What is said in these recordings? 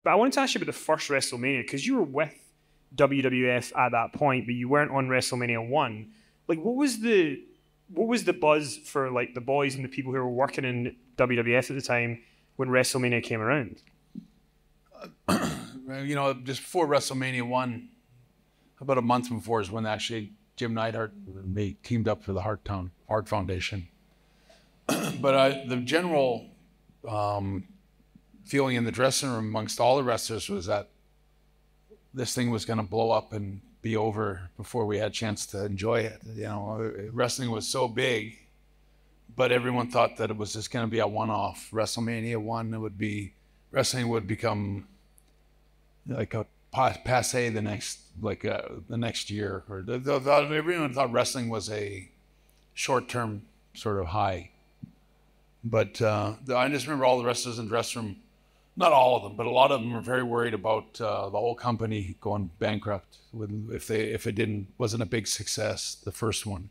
But I wanted to ask you about the first WrestleMania, because you were with WWF at that point, but you weren't on WrestleMania 1. Like, what was the buzz for like the boys and the people who were working in WWF at the time when WrestleMania came around? You know, just before WrestleMania 1, about a month before is when actually Jim Neidhart and they teamed up for the Hart Foundation. But the general feeling in the dressing room amongst all the wrestlers was that this thing was going to blow up and be over before we had a chance to enjoy it. You know, wrestling was so big, but everyone thought that it was just going to be a one-off. WrestleMania 1, wrestling would become like a passe the next year. Or everyone thought wrestling was a short-term sort of high. But I just remember all the wrestlers in the dressing room, not all of them, but a lot of them were very worried about the whole company going bankrupt if it wasn't a big success, the first one.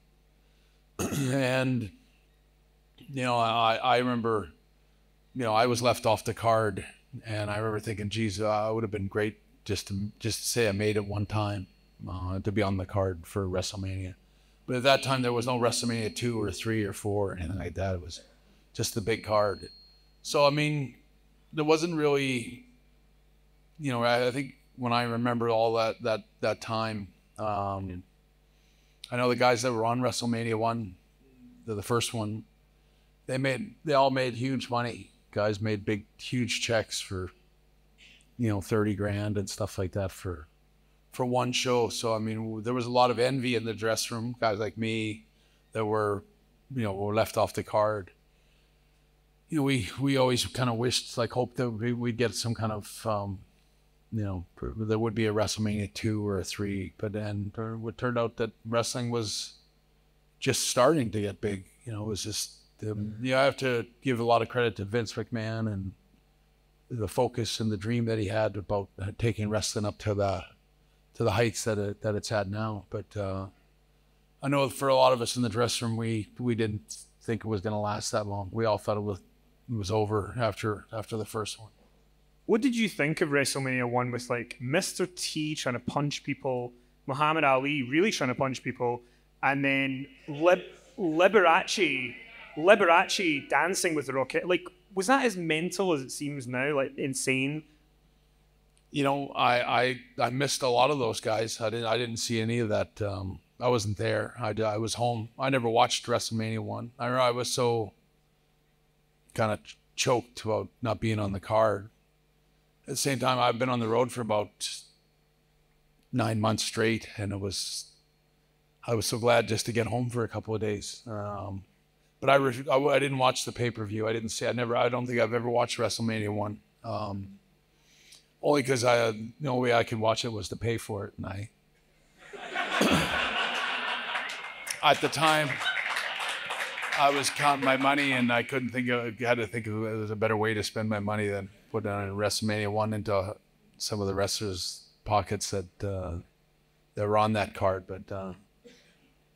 And you know, I remember, you know, I was left off the card, and I remember thinking, geez, it would have been great just to say I made it one time to be on the card for WrestleMania. But at that time, there was no WrestleMania 2 or 3 or 4 or anything like that. It was just the big card. So, I mean, there wasn't really, you know, I think when I remember all that time, I know the guys that were on WrestleMania 1, the first one, they all made huge money. Guys made huge checks for, you know, 30 grand and stuff like that for one show. So, I mean, there was a lot of envy in the dressing room. Guys like me that were left off the card. You know, we always kind of wished, like, hoped that we'd get some kind of, you know, there would be a WrestleMania 2 or a 3. But then it turned out that wrestling was just starting to get big. You know, it was just, I have to give a lot of credit to Vince McMahon and the focus and the dream that he had about taking wrestling up to the heights that it's at now. But I know for a lot of us in the dressing room, we didn't think it was going to last that long. We all thought it was over after the first one. What did you think of WrestleMania 1 with like Mr. T trying to punch people, Muhammad Ali really trying to punch people, and then Liberace dancing with the Rocket? Like, was that as mental as it seems now? Like, insane? You know, I missed a lot of those guys. I didn't see any of that. I wasn't there. I was home. I never watched WrestleMania 1. I was so kind of choked about not being on the card. At the same time, I've been on the road for about 9 months straight, and I was so glad just to get home for a couple of days. But I didn't watch the pay-per-view. I don't think I've ever watched WrestleMania 1. Only because the only way I could watch it was to pay for it, and at the time, I was counting my money, and I had to think of it as a better way to spend my money than put on WrestleMania 1 into some of the wrestlers' pockets that were on that card. But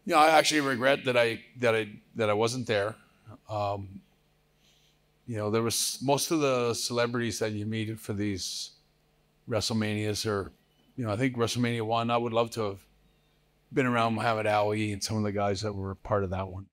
you know, I actually regret that I wasn't there. You know, there was most of the celebrities that you meet for these WrestleManias, or, you know, I think WrestleMania 1, I would love to have been around Muhammad Ali and some of the guys that were part of that one.